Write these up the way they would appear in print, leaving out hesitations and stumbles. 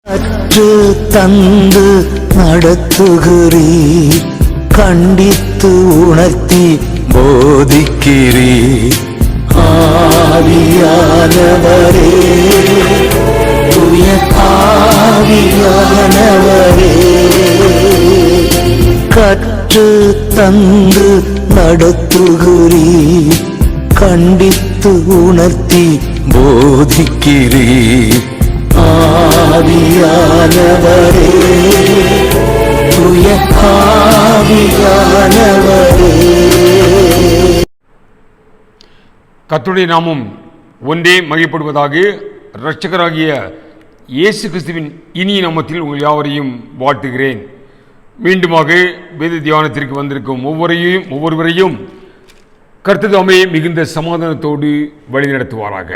கற்று தந்து நடத்துகிறீர், கண்டித்து உணர்த்தி போதிக்கிறீர். ஆவியானவரே, தூய ஆவியானவரே, கற்று தந்து நடத்துகிறீர், கண்டித்து உணர்த்தி போதிக்கிறீர். ஆவியானவரே, தூய ஆவியானவரே. கர்த்தருடைய நாமம் ஒன்றே மகிழ்ப்படுவதாக. இரட்சகராகிய இயேசு கிறிஸ்துவின் இனிய நாமத்தில் உங்கள் யாவரையும் வாழ்த்துகிறேன். மீண்டுமாக வேத தியானத்திற்கு வந்திருக்கும் ஒவ்வொருவரையும் கர்த்தர் தாமே மிகுந்த சமாதானத்தோடு வழிநடத்துவாராக.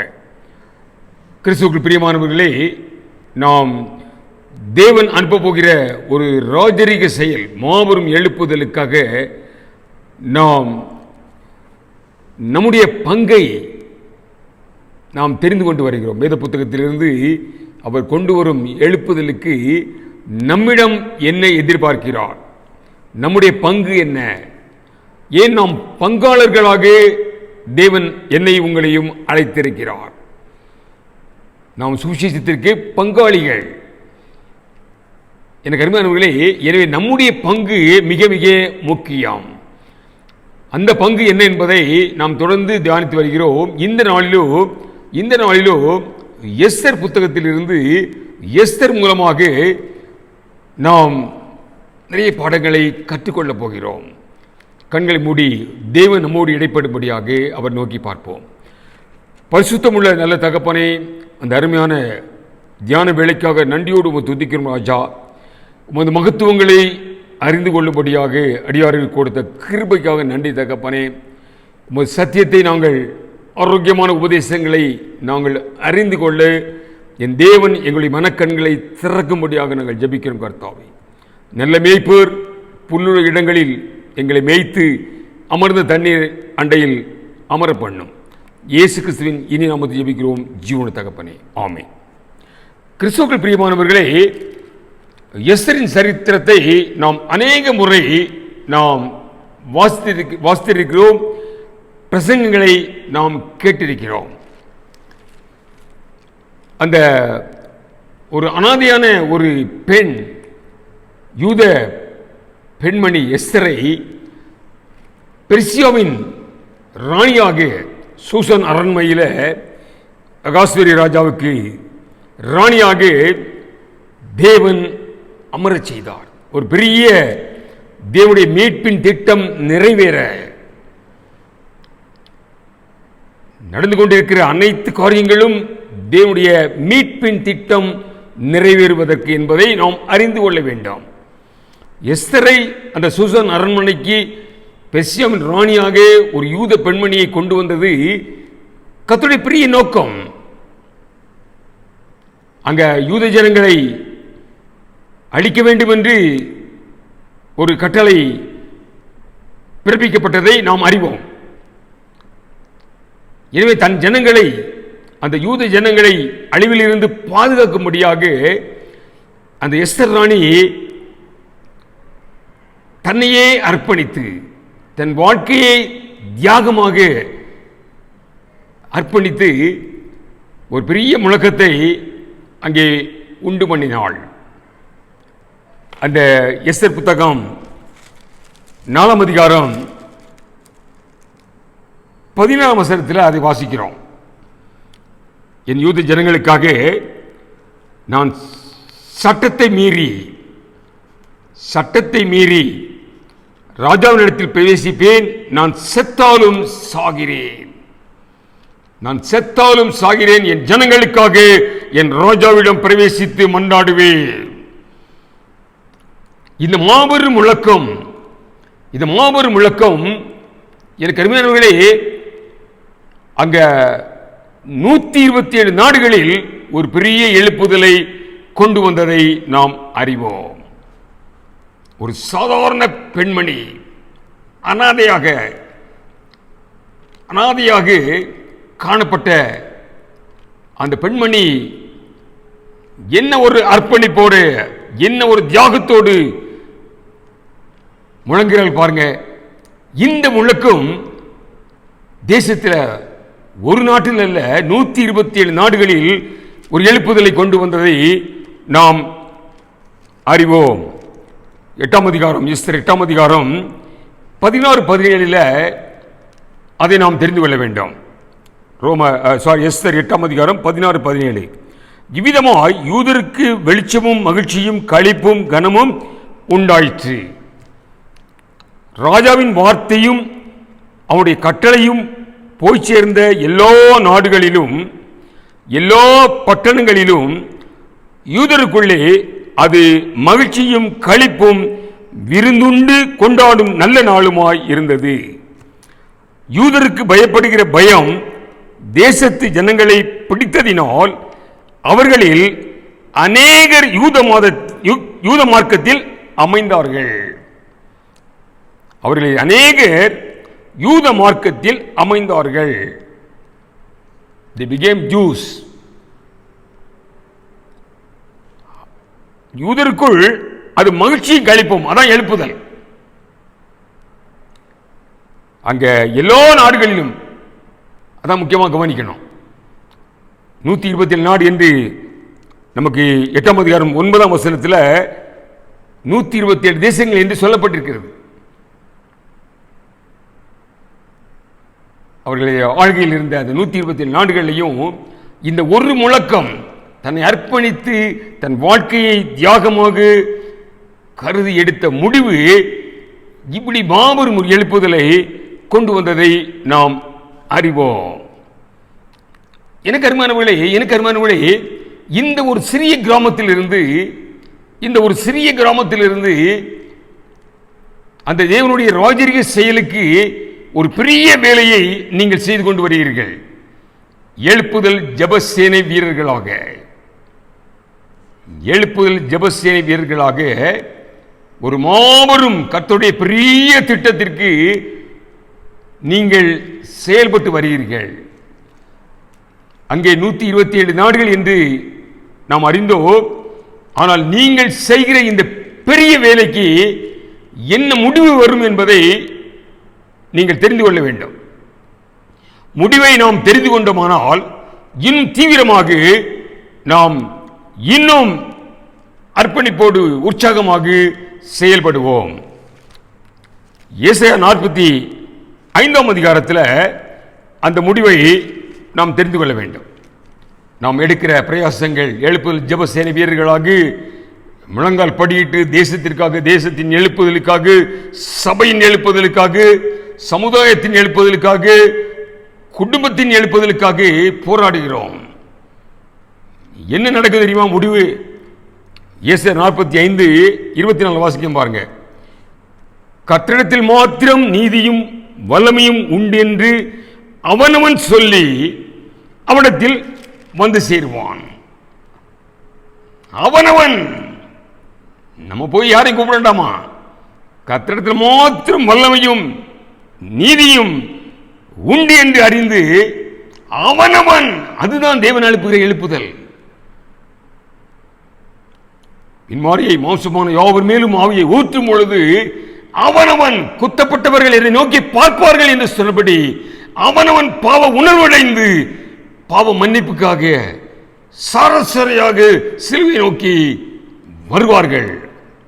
கிறிஸ்துவுக்கு பிரியமானவர்களே, நாம் தேவன் அனுப்பப் போகிற ஒரு ராஜரீக செயல், மாபெரும் எழுப்புதலுக்காக நாம் நம்முடைய பங்கை நாம் தெரிந்து கொண்டு வருகிறோம். வேத புத்தகத்திலிருந்து அவர் கொண்டு வரும் எழுப்புதலுக்கு நம்மிடம் என்ன எதிர்பார்க்கிறார், நம்முடைய பங்கு என்ன, ஏன் நாம் பங்காளர்களாக தேவன் என்னை உங்களையும் அழைத்திருக்கிறார். நாம் சுவிசேஷத்திற்கு பங்காளிகள். எனக்கு அருமையானவர்களே, எனவே நம்முடைய பங்கு மிக மிக முக்கியம். அந்த பங்கு என்ன என்பதை நாம் தொடர்ந்து தியானித்து வருகிறோம். இந்த நாளிலோ எஸ்தர் புத்தகத்திலிருந்து எஸ்தர் மூலமாக நாம் நிறைய பாடங்களை கற்றுக்கொள்ளப் போகிறோம். கண்களை மூடி தேவன் நம்மோடு இடைப்படும்படியாக அவர் நோக்கி பார்ப்போம். பரிசுத்தமுள்ள நல்ல தகப்பனே, அந்த அருமையான தியான வேலைக்காக நன்றியோடு உமது துதிக்கிறோம் ராஜா. உமது மகத்துவங்களை அறிந்து கொள்ளும்படியாக அடியார்கள் கொடுத்த கிருபைக்காக நன்றி தகப்பனே. உமது சத்தியத்தை நாங்கள், ஆரோக்கியமான உபதேசங்களை நாங்கள் அறிந்து கொள்ள என் தேவன் எங்களுடைய மனக்கண்களை திறக்கும்படியாக நாங்கள் ஜெபிக்கிறோம் கர்த்தாவே. நல்ல மேய்ப்பர் புல்லுள்ள இடங்களில் எங்களை மேய்த்து அமர்ந்த தண்ணீர் அண்டையில் அமர பண்ணும். இயேசு கிறிஸ்துவின் இனி நாமத்தை ஜெபிக்கிறோம் ஜீவன தகப்பனே, ஆமென். கிறிஸ்துவுக்குள் பிரியமானவர்களே, எஸ்தரின் சரித்திரத்தை நாம் அநேக முறை நாம் வாசித்திருக்கிறோம், பிரசங்கங்களை நாம் கேட்டிருக்கிறோம். அந்த ஒரு அனாதையான ஒரு பெண், யூத பெண்மணி எஸ்தரை பெர்சியாவின் ராணியாக சூசன் அரண்மையில் அகாஸ்வேரி ராஜாவுக்கு ராணியாக தேவன் அமரச் செய்தார். ஒரு பெரிய தேவனுடைய மீட்பின் திட்டம் நிறைவேற நடந்து கொண்டிருக்கிற அனைத்து காரியங்களும் தேவனுடைய மீட்பின் திட்டம் நிறைவேறுவதற்கு என்பதை நாம் அறிந்து கொள்ள வேண்டும். எஸ்தரை அந்த சூசன் அரண்மனைக்கு பெர்சியாவின் ராணியாக ஒரு யூத பெண்மணியை கொண்டு வந்தது கர்த்தருடைய பெரிய நோக்கம். அங்க யூத ஜனங்களை அழிக்க வேண்டும் என்று ஒரு கட்டளை பிறப்பிக்கப்பட்டதை நாம் அறிவோம். எனவே தன் ஜனங்களை, அந்த யூத ஜனங்களை அழிவிலிருந்து பாதுகாக்கும்படியாக அந்த எஸ்தர் ராணி தன்னையே அர்ப்பணித்து, தன் வாழ்க்கையை தியாகமாக அர்ப்பணித்து ஒரு பெரிய முழக்கத்தை அங்கே உண்டு பண்ணினாள். அந்த எஸ்தர் புத்தகம் 4ஆம் அதிகாரம் 14ஆம் வசனத்தில் அதை வாசிக்கிறோம். என் யூத ஜனங்களுக்காக நான் சட்டத்தை மீறி ராஜாவினிடத்தில் பிரவேசிப்பேன். நான் செத்தாலும் சாகிறேன், என் ஜனங்களுக்காக என் ராஜாவிடம் பிரவேசித்து மன்றாடுவேன். இந்த மாபெரும் முழக்கம் எனக்கு அருமையானவர்களே, அங்க 127 நாடுகளில் ஒரு பெரிய எழுப்புதலை கொண்டு வந்ததை நாம் அறிவோம். ஒரு சாதாரண பெண்மணி அனாதையாக காணப்பட்ட அந்த பெண்மணி என்ன ஒரு அர்ப்பணிப்போடு, என்ன ஒரு தியாகத்தோடு முழங்குகிறார்கள் பாருங்க. இந்த முழக்கம் தேசத்தில் ஒரு நாட்டில் அல்ல, 127 நாடுகளில் ஒரு எழுப்புதலை கொண்டு வந்ததை நாம் அறிவோம். 8ஆம் அதிகாரம், எஸ்தர் 8ஆம் அதிகாரம் 16-17 அதை நாம் தெரிந்து கொள்ள வேண்டும். எஸ்தர் 8ஆம் அதிகாரம் 16-17. இவ்விதமாய் யூதருக்கு வெளிச்சமும் மகிழ்ச்சியும் களிப்பும் கனமும் உண்டாயிற்று. ராஜாவின் வார்த்தையும் அவருடைய கட்டளையும் போய் சேர்ந்த எல்லா நாடுகளிலும் எல்லா பட்டணங்களிலும் யூதருக்குள்ளே அது மகிழ்ச்சியும் களிப்பும் விருந்துண்டு கொண்டாடும் நல்ல நாளுமாய் இருந்தது. யூதருக்கு பயப்படுகிற பயம் தேசத்து ஜனங்களை பிடித்ததினால் அவர்களில் அநேகர் யூத மார்க்கத்தில் அமைந்தார்கள். அவர்களில் அநேகர் யூத மார்க்கத்தில் அமைந்தார்கள். They became Jews. யூதருக்குள் அது மகிழ்ச்சி கழிப்பும், அதான் எழுப்புதல். அங்க எல்லா நாடுகளிலும் அதான் முக்கியமாக கவனிக்கணும். 127 நாடு என்று நமக்கு 8ஆம் அதிகாரம் 9ஆம் வசனத்தில் 127 தேசங்கள் என்று சொல்லப்பட்டிருக்கிறது. அவர்களுடைய ஆழ்கையில் இருந்த அந்த 127 நாடுகளிலையும் இந்த ஒரு முழக்கம் தன்னை அர்ப்பணித்து தன் வாழ்க்கையை தியாகமாக கருதி எடுத்த முடிவு இப்படி மாபெரும் ஒரு எழுப்புதலை கொண்டு வந்ததை நாம் அறிவோம். எனக்கு அருமானவர்களே, இந்த ஒரு சிறிய கிராமத்தில் இருந்து அந்த தேவனுடைய ராஜரீக செயலுக்கு ஒரு பெரிய வேலையை நீங்கள் செய்து கொண்டு வருகிறீர்கள். எழுப்புதல் ஜெபசேனை வீரர்களாக ஒரு மாபெரும் கர்த்தருடைய பெரிய திட்டத்திற்கு நீங்கள் செயல்பட்டு வருகிறீர்கள். அங்கே 127 நாடுகள் என்று நாம் அறிந்தோம். ஆனால் நீங்கள் செய்கிற இந்த பெரிய வேலைக்கு என்ன முடிவு வரும் என்பதை நீங்கள் தெரிந்து கொள்ள வேண்டும். முடிவை நாம் தெரிந்து கொண்டோமானால் இன்னும் தீவிரமாக நாம் இன்னும் அர்ப்பணிப்போடு உற்சாகமாக செயல்படுவோம். ஏசாயா 45ஆம் அதிகாரத்தில் அந்த முடிவை நாம் தெரிந்து கொள்ள வேண்டும். நாம் எடுக்கிற பிரயாசங்கள் எழுப்புதல் ஜெபசேனை வீரர்களாக முழங்கால் படியிட்டு தேசத்திற்காக, தேசத்தின் எழுப்புதலுக்காக, சபையின் எழுப்புதலுக்காக, சமுதாயத்தின் எழுப்புதலுக்காக, குடும்பத்தின் எழுப்புதலுக்காக போராடுகிறோம். என்ன நடக்குது தெரியுமா? முடிவு ஏசாயா 45:24 வாசிக்கும் பாருங்க. கர்த்தரிடத்தில் மாத்திரம் நீதியும் வல்லமையும் உண்டு என்று அவனவன் சொல்லி அவனிடத்தில் வந்து சேருவான். அவனவன், நம்ம போய் யாரையும் கூப்பிட வேண்டாமா? கர்த்தரிடத்தில் மாத்திரம் வல்லமையும் நீதியும் உண்டு என்று அறிந்து அவனவன், அதுதான் தேவன் எழுப்புகிற எழுப்புதல். இன்மாரியை மாம்சமான யாவர் மேலும் ஆவியை ஊற்றும் பொழுது அவனவன் குத்தப்பட்டவர்கள் என்னை நோக்கி பார்ப்பார்கள் என்று சொன்னபடி அவனவன் பாவ உணர்வடைந்து பாவ மன்னிப்புக்காக சாரசரையாக சிலுவை நோக்கி வருவார்கள்.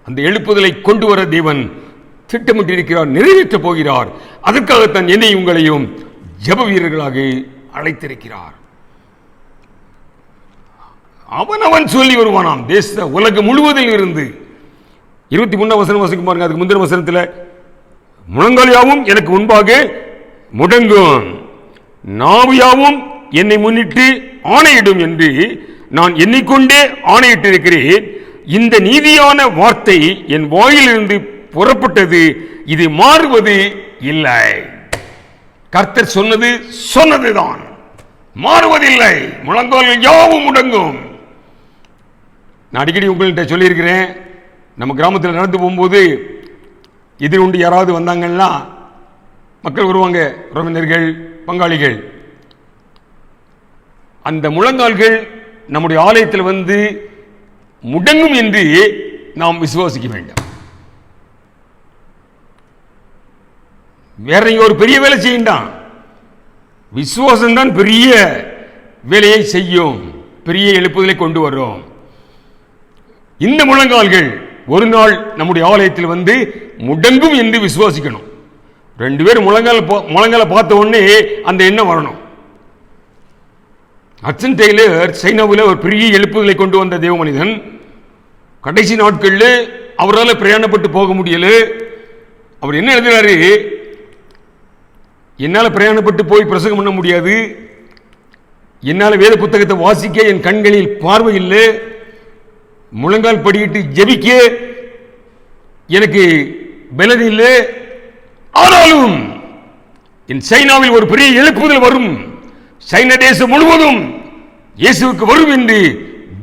அந்த எழுப்புதலை கொண்டு வர தேவன் திட்டமிட்டிருக்கிறார், நிறைவேற்றப் போகிறார். அதற்காகத்தான் என்னை உங்களையும் ஜெப வீரர்களாக அழைத்திருக்கிறார். அவனவன் சொல்லி வருவானாம். தேச உலகம் முழுவதில் இருந்து 23ஆம் வசனம் வாசிக்கும் பாருங்க. அதுக்கு முந்தின வசனத்தில் முழங்காலியாவும் எனக்கு முன்பாக முடங்கும், நாவியாவும் என்னை முன்னிட்டு ஆணையிடும் என்று நான் எண்ணிக்கொண்டே ஆணையிட்டிருக்கிறேன். இந்த நீதியான வார்த்தை என் வாயிலிருந்து புறப்பட்டது, இது மாறுவது இல்லை. கர்த்தர் சொன்னது சொன்னதுதான், மாறுவதில்லை. முழங்கால்கள் யாவும் முடங்கும். நான் அடிக்கடி உங்கள்கிட்ட சொல்லியிருக்கிறேன், நம்ம கிராமத்தில் நடந்து போகும்போது எதிர் உண்டு யாராவது வந்தாங்கன்னா மக்கள் வருவாங்க, உறவினர்கள், பங்காளிகள். அந்த முழங்கால்கள் நம்முடைய ஆலயத்தில் வந்து முடங்கும் என்று நாம் விசுவாசிக்க வேண்டும். வேற ஒரு பெரிய வேலை செய்யண்டாம், விசுவாசம் தான் பெரிய வேலையை செய்யும், பெரிய எழுப்புதலை கொண்டு வரும். இந்த முழங்கால்கள் ஒரு நாள் நம்முடைய ஆலயத்தில் வந்து முடங்கும் என்று விசுவாசிக்கணும். 2 பேர் முழங்கால பார்த்த உடனே அந்த எண்ணம் வரணும். ஹட்சன் டெய்லர் சைனாவில் ஒரு பெரிய எழுப்புதலை கொண்டு வந்த தேவ மனிதன். கடைசி நாட்களில் அவரால் பிரயாணப்பட்டு போக முடியல. அவர் என்ன எழுதுகிறாரு, என்னால் பிரயாணப்பட்டு போய் பிரசங்கம் பண்ண முடியாது, என்னால் வேத புத்தகத்தை வாசிக்க என் கண்களில் பார்வை இல்லை, முழங்கால் படியிட்டு ஜெபிக்க எனக்கு பலன் இல்லை, ஆனாலும் என் சைனாவில் ஒரு பெரிய எழுப்புதல் வரும், சைன தேசம் முழுவதும் இயேசுவுக்கு வரும் என்று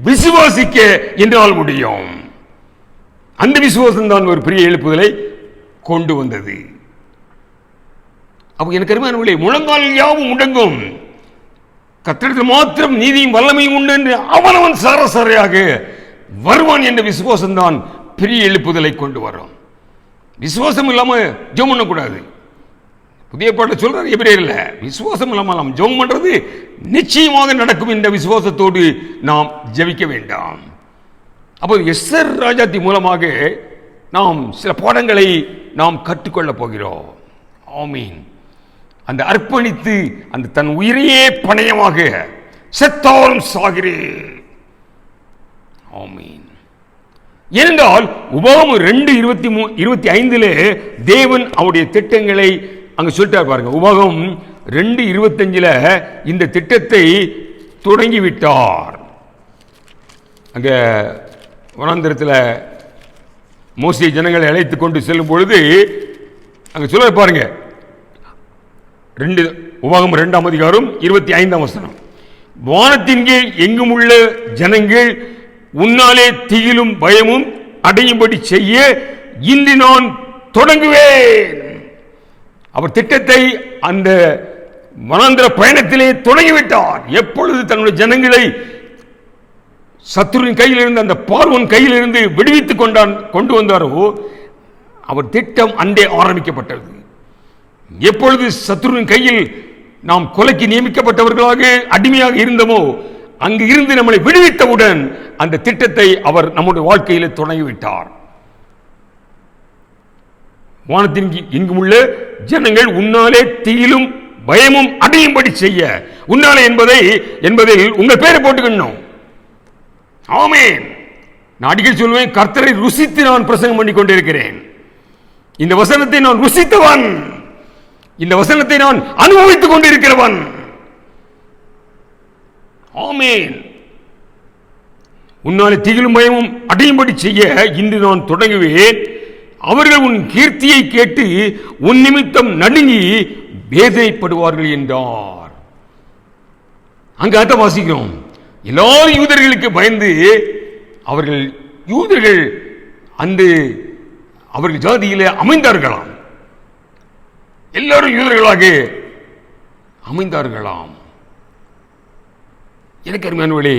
விசுவாசிக்க என்னால் முடியும். அந்த விசுவாசம் தான் ஒரு பெரிய எழுப்புதலை கொண்டு வந்தது. அப்ப எனக்கு அருமையானவர்களே, முழங்கால் யாவும் முடங்கும், கர்த்தரிடத்தில் மாத்திரம் நீதியும் வல்லமையும் உண்டு என்று அவனவன் சாரசாரையாக வருவான் என்ற விசுவாசம் தான் பெரிய எழுப்புதலை கொண்டு வரும். விசுவாசம் இல்லாம ஜெபம் பண்ணக்கூடாது. புதிய பாட்டை சொல்றாரு எபிரேயர்ல, விசுவாசம் இல்லாமல் நாம் ஜெபம் பண்றது நிச்சயமாக நடக்கும் என்ற விசுவாசத்தோடு நாம் ஜெபிக்க வேண்டாம். அப்போ எஸ்தர் ராஜாத்தி மூலமாக நாம் சில பாடங்களை நாம் கற்றுக்கொள்ளப் போகிறோம். ஆமீன். அந்த அர்ப்பணித்து அந்த தன் உயிரையே பணயமாக செத்தாலும் சாகிறேன். ஆமீன். ஏனென்றால் உபாகமம் 2:25 தேவன் அவருடைய திட்டங்களை அங்க சொல்லிட்டார் பாருங்க. உபாகமம் 2:25 இந்த திட்டத்தை தொடங்கிவிட்டார். அங்க வனாந்தரத்தில் மோசே ஜனங்களை அழைத்துக் கொண்டு செல்லும் பொழுது அங்க சொல்ல பாருங்க, உபாகமம் 2ஆம் அதிகாரம் 25ஆம் வசனம். வானத்தின் கீழ் எங்கும் உள்ள ஜனங்கள் உன்னாலே திகிலும் பயமும் அடையும்படி செய்ய இன்று நான் தொடங்குவேன். அவர் திட்டத்தை அந்த வனாந்தர பயணத்திலே தொடங்கிவிட்டார். எப்பொழுது தன்னுடைய ஜனங்களை சத்துருவின் கையில் இருந்து, அந்த பார்வோன் கையில் இருந்து விடுவித்துக் கொண்டு வந்தாரோ, அவர் திட்டம் அன்றே ஆரம்பிக்கப்பட்டது. எப்பொழுது சத்துருவின் கையில் நாம் கொலைக்கு நியமிக்கப்பட்டவர்களாக அடிமையாக இருந்தோமோ, அங்கு இருந்து நம்மளை விடுவித்தவுடன் அந்த திட்டத்தை அவர் நம்முடைய வாழ்க்கையில் தொடங்கிவிட்டார். வானத்தின் எங்கும் உள்ள ஜனங்கள் உன்னாலே தீயிலும் பயமும் அடையும்படி செய்ய, உன்னாலே என்பதில் உங்கள் பேரை போட்டுக்கணும். ஆமென். நான் அடிக்கடி சொல்லுவேன், கர்த்தரை ருசித்து நான் பிரசங்கம் பண்ணி கொண்டிருக்கிறேன். இந்த வசனத்தை நான் ருசித்தவன், இந்த வசனத்தை நான் அனுபவித்துக் கொண்டிருக்கிறவன். ஆமென். உன்னாலே திகிலும் பயமும் அடையும்படி செய்ய இன்று நான் தொடங்குவேன். அவர்கள் உன் கீர்த்தியை கேட்டு உன் நிமித்தம் நடுங்கி வேதனைப்படுவார்கள் என்றார். அங்க அத வாசிக்கிறோம். எல்லா யூதர்களுக்கு பயந்து யூதர்கள் அந்த அவர்கள் ஜாதியிலே அமைந்தார்களாம். எல்லாரும் யூதர்களாக அமைந்தார்களாம். எனக்கு அருமையானவர்களே,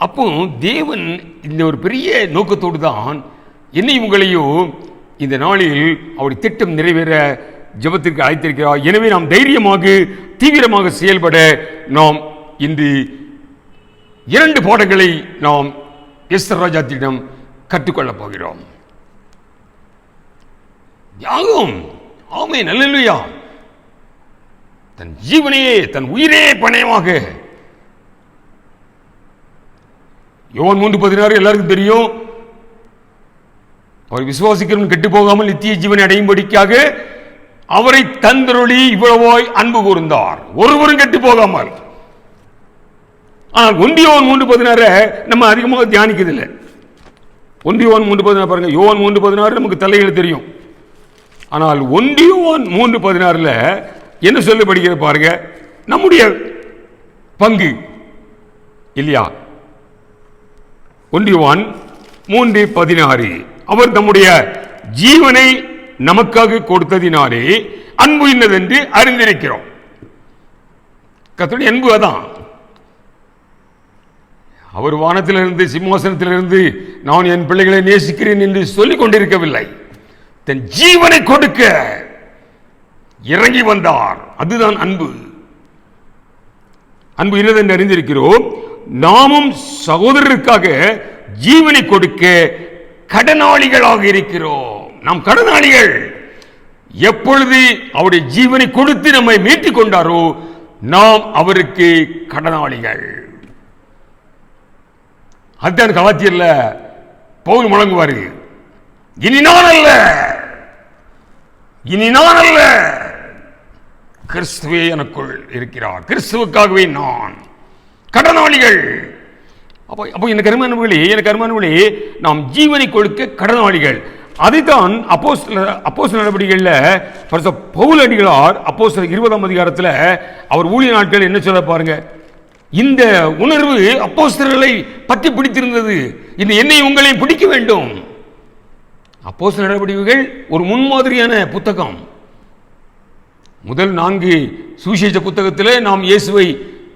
அப்போ தேவன் இந்த ஒரு பெரிய நோக்கத்தோடு தான் என்னையும் உங்களையும் இந்த நாளில் அவருடைய திட்டம் நிறைவேற ஜெபத்திற்கு அழைத்திருக்கிறார். எனவே நாம் தைரியமாக தீவிரமாக செயல்பட நாம் இன்று 2 பாடங்களை நாம் எஸ்தர் ராஜாத்தியிடம் கற்றுக்கொள்ளப் போகிறோம். யாகும். ஆமென். அல்லேலூயா. தன் ஜீவனையே, தன் உயிரே பணயமாக. யோவான் 3:16 எல்லாருக்கும் தெரியும். அவர் விசுவாசிக்கிறவன் கெட்டு போகாமல் நித்திய ஜீவனை அடையும்படிக்காக அவரை தந்தருளி இவ்வளவாய் அன்பு கூர்ந்தார், ஒருவரும் கெட்டு போகாமல். ஆனால் 1 யோவான் 3:16 நம்ம அதிகமாக தியானிக்கிறதில்லை. 1 யோவான் 3:16 பாருங்க. யோவான் 3:16 நமக்கு தலைகள் தெரியும். ஆனால் 1 யோவான் 3:16 என்ன சொல்லப்படுகிறது பாருங்க, நம்முடைய பங்கு இல்லையா? 1 யோவான் 3:16 அவர் நம்முடைய ஜீவனை நமக்காக கொடுத்ததினாலே அன்பு இன்னதென்று அறிந்திருக்கிறோம். கர்த்தருடைய அன்பு அதான். அவர் வானத்திலிருந்து சிம்மாசனத்திலிருந்து நான் என் பிள்ளைகளை நேசிக்கிறேன் என்று சொல்லிக் கொண்டிருக்கவில்லை. தன் ஜீவனை கொடுக்க இறங்கி வந்தார். அதுதான் அன்பு. அன்பு என்னதென்று அறிந்திருக்கிறோம். நாமும் சகோதரருக்காக ஜீவனை கொடுக்க கடனாளிகளாக இருக்கிறோம். நாம் கடனாளிகள். எப்பொழுது அவருடைய ஜீவனை கொடுத்து நம்மை மீட்டுக் கொண்டாரோ நாம் அவருக்கு கடனாளிகள். அதுதான் கலாத்தியர்ல பவுல் முழங்குவாரு, இனி நான் அல்ல, இனி நான் அல்ல, கிறிஸ்துவே எனக்குள் இருக்கிறார், கிறிஸ்துவுக்காகவே நான். கடனாளிகள். அப்போ எனக்கு அருமையானவர்களே, நாம் ஜீவனை கொடுக்க கடனாளிகள். அதைத்தான் அப்போஸ்தலர் நடவடிக்கைகளில் பவுல் அடிகளார் அப்போஸ்தலர் 20ஆம் அதிகாரத்தில் அவர் ஊழிய நாட்கள் என்ன சொல்ல பாருங்க. இந்த உணர்வு அப்போஸ்தலர்களை பற்றி பிடித்திருந்தது. இந்த என்னை உங்களை பிடிக்க வேண்டும். அப்போஸ்தலர் நடவடிக்கைகள் ஒரு முன்மாதிரியான புத்தகம். முதல் 4 சுவிசேஷ புத்தகத்தில் நாம் இயேசுவை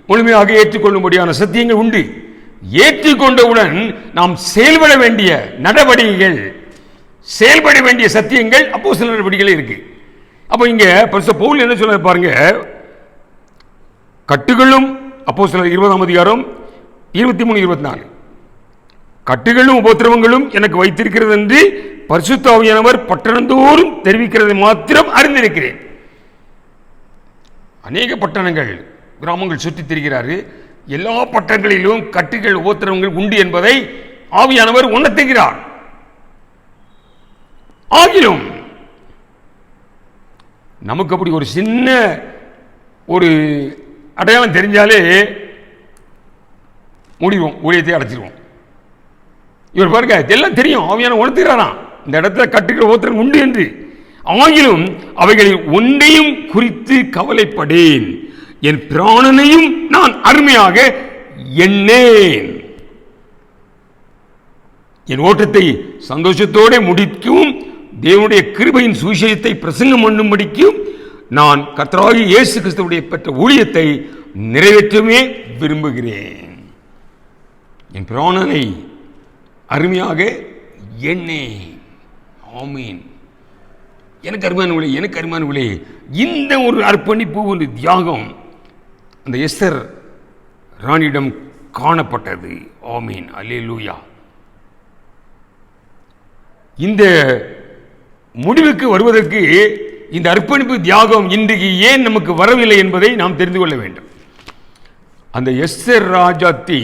முழுமையாக ஏற்றுக்கொள்ளும்படியான சத்தியங்கள் உண்டு. ஏற்றுக்கொண்டவுடன் நாம் செயல்பட வேண்டிய நடவடிக்கைகள், செயல்பட வேண்டிய சத்தியங்கள் அப்போஸ்தலர் நடவடிக்கைகள் இருக்கு. அப்போ இங்க பரிசுத்த பவுல் என்ன சொல்ல பாருங்க. கட்டுகளும் அப்போஸ்தலர் 20ஆம் அதிகாரம் 23-24, கட்டுகளும் உபத்திரவங்களும் எனக்கு வைத்திருக்கிறது என்று பரிசுத்த ஆவியானவர் பட்டணந்தோறும் தெரிவிக்கிறதை மாத்திரம் அறிந்திருக்கிறேன். அநேக பட்டணங்கள், கிராமங்கள் சுற்றி திரிகிறாரு. எல்லா பட்டணங்களிலும் கட்டுகள் உபத்திரவங்கள் உண்டு என்பதை ஆவியானவர் உணர்த்துகிறார். ஆகிலும் நமக்கு அப்படி ஒரு சின்ன ஒரு அடையாளம் தெரிஞ்சாலே முடிவோம், ஊழியத்தை அடைச்சிருவோம். இவர் பாருங்க, எல்லாம் தெரியும், ஆவியான உணர்த்துகிறாராம் இந்த இடத்துல கட்டுகள் உபத்திரவம் உண்டு என்று. ஆகிலும் அவைகளில் ஒன்றையும் குறித்து கவலைப்படேன், என் பிராணனையும் நான் அருமையாக எண்ணேன். என் ஓட்டத்தை சந்தோஷத்தோடு முடிக்கும், தேவனுடைய கிருபையின் சுவிசேஷத்தை பிரசங்கம் பண்ணும்படிக்கும் நான் கர்த்தராகிய இயேசு கிறிஸ்துவுடைய பெற்ற ஊழியத்தை நிறைவேற்றவே விரும்புகிறேன். என் பிராணனை அருமையாக எண்ணேன். ஆமீன். எனக்கு அருமையானவர்களே, இந்த ஒரு அர்ப்பணிப்பு, ஒரு தியாகம் அந்த எஸ்தர் ராணியிடம் காணப்பட்டது. ஆமீன், அல்லேலூயா. இந்த முடிவுக்கு வருவதற்கு இந்த அர்ப்பணிப்பு தியாகம் இன்றைக்கு ஏன் நமக்கு வரவில்லை என்பதை நாம் தெரிந்து கொள்ள வேண்டும். அந்த எஸ்தர் ராஜாத்தி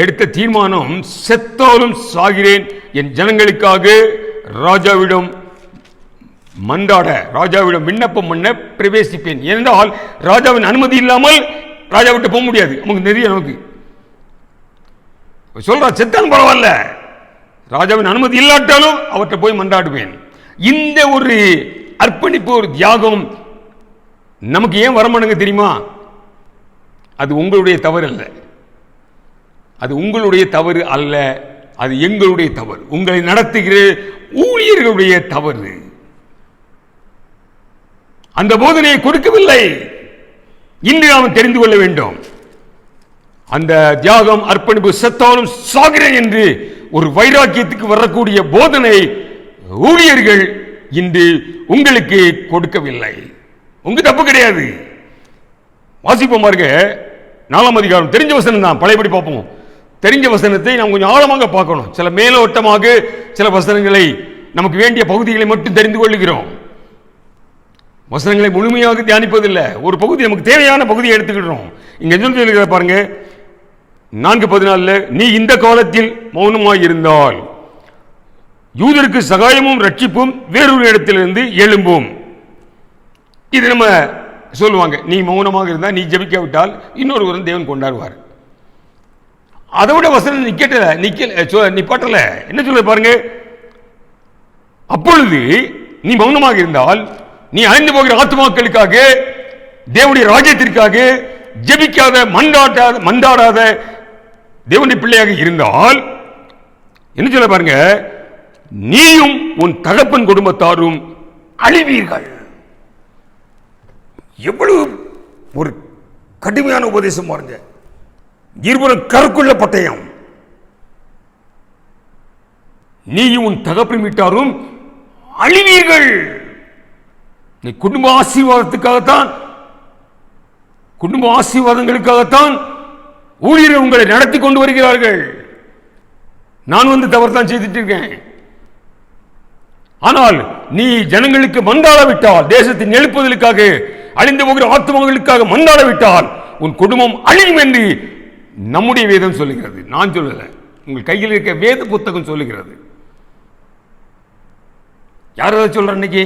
எடுத்த தீர்மானம், செத்தாலும் சாகிறேன், என் ஜனங்களுக்காக ராஜாவிடம் மன்றாட, ராஜாவிடம் விண்ணப்பம் பண்ண பிரவேசிப்பேன். ஏனென்றால் ராஜாவின் அனுமதி இல்லாமல் ராஜா விட்டு போக முடியாது. நமக்கு நிறைய நமக்கு சொல்றா, செத்தான் பரவாயில்ல, ராஜாவின் அனுமதி இல்லாட்டாலும் அவற்றை போய் மன்றாடுவேன். இந்த ஒரு அர்ப்பணிப்பு, ஒரு தியாகம் நமக்கு ஏன் வரமானுங்க தெரியுமா? அது உங்களுடைய தவறு அல்ல, அது உங்களுடைய தவறு அல்ல, அது எங்களுடைய தவறு, உங்களை நடத்துகிற ஊழியர்களுடைய தவறு. அந்த போதனையை கொடுக்கவில்லை. இன்று நாம் தெரிந்து கொள்ள வேண்டும். அந்த தியாகம், அர்ப்பணிப்பு, செத்தாலும் சாகிறேன் என்று ஒரு வைராக்கியத்துக்கு வரக்கூடிய போதனை ஊழியர்கள் இன்று உங்களுக்கு கொடுக்கவில்லை. உங்க தப்பு கிடையாது. வாசிப்போம் பாருங்க, 4ஆம் அதிகாரம். தெரிஞ்ச வசனம் தான், பழையபடி பார்ப்போம். தெரிஞ்ச வசனத்தை நாம் கொஞ்சம் ஆழமாக பார்க்கணும். சில மேலோட்டமாக சில வசனங்களை, நமக்கு வேண்டிய பகுதிகளை மட்டும் தெரிந்து கொள்ளுகிறோம். வசனங்களை முழுமையாக தியானிப்பதில்லை. ஒரு பகுதி, நமக்கு தேவையான பகுதியை எடுத்துக்கிட்டோம். இங்க என்ன சொல்லுகிற பாருங்க, 4:14, நீ இந்த காலத்தில் மௌனமாய் இருந்தால் யூதருக்கு சகாயமும் ரட்சிப்பும் வேறொரு இடத்திலிருந்து எழும்பும். இது நம்ம சொல்லுவாங்க, நீ மௌனமாக இருந்தால், நீ ஜெபிக்காவிட்டால் இன்னொருவரும் தேவன் கொண்டாடுவார். அதை விட வசனம் நிப்பாட்டல. என்ன சொல்ல பாருங்க, அப்பொழுது நீ மௌனமாக இருந்தால், நீ அழிந்து போகிற ஆத்துமாக்களுக்காக, தேவனுடைய ராஜ்யத்திற்காக ஜெபிக்காத, மன்றாடாத தேவனுடைய பிள்ளையாக இருந்தால், என்ன சொல்ல பாருங்க, நீயும் உன் தகப்பன் குடும்பத்தாரும் அழிவீர்கள். எவ்வளவு ஒரு கடுமையான உபதேசம் பாருங்க. இருவரும் கருக்குள்ள பட்டயம். நீயும் உன் தகப்பன் வீட்டாரும் அழிவீர்கள். நீ குடும்ப ஆசீர்வாதத்துக்காகத்தான், குடும்ப ஆசீர்வாதங்களுக்காகத்தான் ஊழியர்கள் உங்களை நடத்தி கொண்டு வருகிறார்கள். நான் வந்து தவறு தான் செய்துட்டு இருக்கேன். ஆனால் நீ ஜனங்களுக்கு மன்றாடவிட்டால், தேசத்தின் எழுப்புதலுக்காக, அழிந்து போகிற ஆத்மாக்களுக்காக மன்றாடவிட்டால் உன் குடும்பம் அழியும் என்று நம்முடைய வேதம் சொல்லுகிறது. நான் சொல்லல, உங்கள் கையில் இருக்க வேத புத்தகம் சொல்லுகிறது. யார் அதை சொல்ற? இன்னைக்கு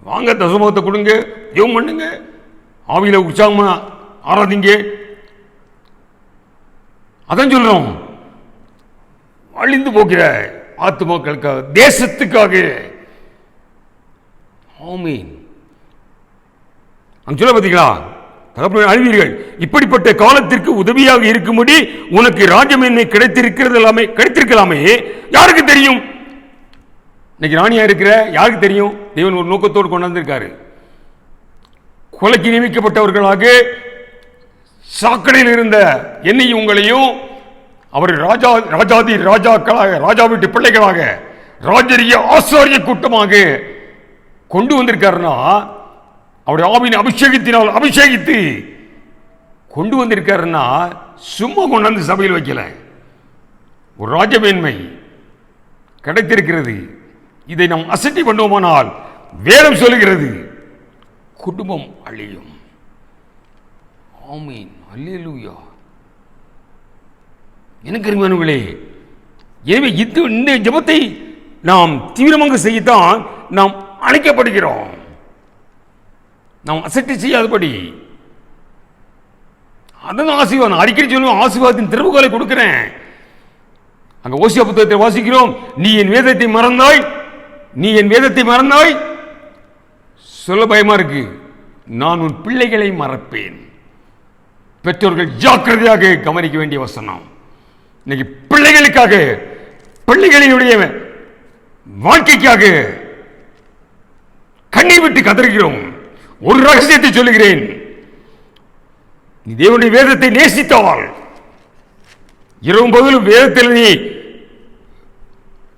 வாங்க தசமத்தை கொடுங்க, ஜெபம் பண்ணுங்க, ஆவியில உற்சாகமா ஆராதிங்க, அதான் சொல்றோம். அழிந்து போகிற ஆத்துமாக்களுக்காக, தேசத்துக்காக. ஆமீன். அங்க சொல்ல பார்த்தீங்களா, தகப்பனே அழிவீர்கள். இப்படிப்பட்ட காலத்திற்கு உதவியாக இருக்கும்படி உனக்கு ராஜமேன்மை கிடைத்திருக்கலாமே, யாருக்கு தெரியும்? இன்னைக்கு ராணியா இருக்கிற யாருக்கு தெரியும்? தேவன் ஒரு நோக்கத்தோடு கொண்டாந்திருக்காரு. கொலைக்கு நியமிக்கப்பட்டவர்களாக சாக்கடையில் இருந்த என்னையும் உங்களையும் அவர் ராஜாதி ராஜாக்களாக, ராஜா வீட்டு பிள்ளைகளாக, ராஜரிய ஆசாரிய கூட்டமாக கொண்டு வந்திருக்காருன்னா, அவருடைய ஆவியின் அபிஷேகத்தினால் அபிஷேகித்து கொண்டு வந்திருக்காருன்னா சும்மா கொண்டாந்து சபையில் வைக்கல. ஒரு ராஜமேன்மை கிடைத்திருக்கிறது. இதை நாம் அசட்டி பண்ணுவோமானால் வேதம் சொல்லுகிறது குடும்பம் அழியும். ஆமீன். அல்லேலூயா. எனக்கு அருமையானவர்களே, எனவே இந்த ஜெபத்தை நாம் தீவிரமாக செய்யத்தான் நாம் அழைக்கப்படுகிறோம். நாம் அசட்டை செய்யாதபடி. அதான் ஆசீர்வாதம். அடிக்கடி சொல்லுவோம், ஆசீர்வாதத்தின் திறவுகளை கொடுக்கிறேன். அங்க ஓசியா புத்தகத்தை வாசிக்கிறோம், நீ என் வேதத்தை மறந்தாய், நீ என் வேதத்தை மறந்தாய். சொல்ல பயமா இருக்கு. நான் உன் பிள்ளைகளை மறப்பேன். பெற்றோர்கள் ஜாக்கிரதையாக கவனிக்க வேண்டிய வசனம். இன்னைக்கு பிள்ளைகளுக்காக, பிள்ளைகளினுடைய வாழ்க்கைக்காக கண்ணீர் விட்டு கதறுகிறோம். ஒரு ரகசியத்தை சொல்லுகிறேன், நீ தேவனுடைய வேதத்தை நேசித்தால், இரவும் பகலும் வேதத்தில் நீ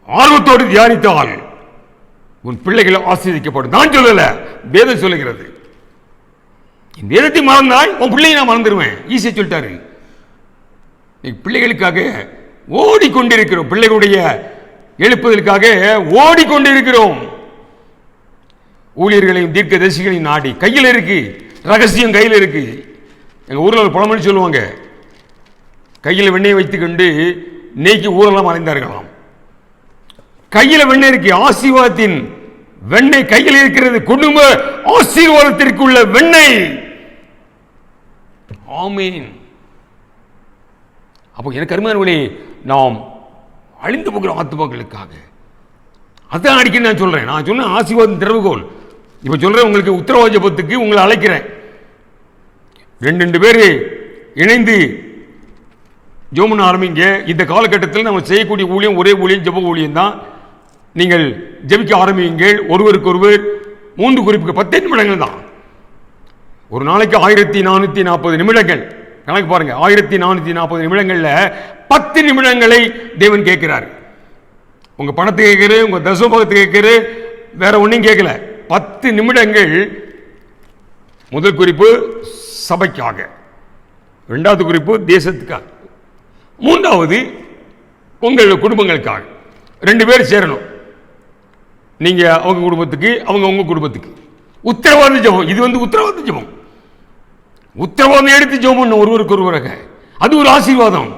ஆர்வத்தோடு தியானித்தால் உன் பிள்ளைகள் ஆசீர்வதிக்கப்படும். நான் சொல்லல, வேதம் சொல்லுகிறது. வேதத்தை மறந்தால் உன் பிள்ளையை நான் மறந்துடுவேன். ஈஸியா சொல்லிட்டாரு. பிள்ளைகளுக்காக ஓடிக்கொண்டிருக்கிறோம், பிள்ளைகளுடைய எழுப்புதலுக்காக ஓடிக்கொண்டிருக்கிறோம். ஊழியர்களையும் தீர்க்கதரிசிகளையும் நாடி கையில் இருக்கு, ரகசியம் கையில் இருக்கு. எங்க ஊரில் ஒரு பழமொழி சொல்லுவாங்க, கையில் வெண்ணெய் வைத்துக்கொண்டு நெய்க்கு ஊரெல்லாம் அலைந்தார்களாம். கையில் வெண்ணெய் இருக்கு, ஆசீர்வாதத்தின் வெண்ணெய் கையில் இருக்கிறது, குடும்ப ஆசீர்வாதத்திற்குள்ள வெண்ணெய். ஆமீன். அப்போ எனக்கு அருமையானவர்களே, நாம் அழிந்து போகிற ஆத்துமாக்களுக்காக அதான் அடிக்கடி நான் சொல்றேன். நான் சொன்ன ஆசீர்வாதம் திறவுகோல். இப்ப சொல்றேன், உங்களுக்கு உத்தரவாத ஜெபத்துக்கு உங்களை அழைக்கிறேன். ரெண்டு பேர் இணைந்து ஜெபம் ஆரம்பிங்க. இந்த காலகட்டத்தில் நம்ம செய்யக்கூடிய ஊழியம் ஒரே ஊழியம், ஜெப ஊழியம் தான். நீங்கள் ஜெபிக்க ஆரம்பியுங்கள். ஒருவருக்கு ஒருவர் 3 குறிப்புக்கு 10 நிமிடங்கள் தான். ஒரு நாளைக்கு 1440 நிமிடங்கள் கணக்கு பாருங்க. 1440 நிமிடங்கள்ல 10 நிமிடங்களை தேவன் கேட்கிறார். உங்க பணத்தை கேட்கிறாரு, உங்க தசமபாகத்தை கேட்கிறாரு, வேற ஒன்றையும் கேட்கல. 10 நிமிடங்கள். முதல் குறிப்பு சபைக்காக, 2வது குறிப்பு தேசத்துக்காக, 3வது உங்கள் குடும்பங்களுக்காக. 2 பேர் சேரணும். நீங்க அவங்க குடும்பத்துக்கு, அவங்க உங்க குடும்பத்துக்கு. உத்தரவாத ஜெபம். இது உத்தரவாத ஜெபம். உத்தரவாதம் எடுத்து ஜெபம் பண்ண ஒருவருக்கு ஒருவராக. அது ஒரு ஆசீர்வாதம்.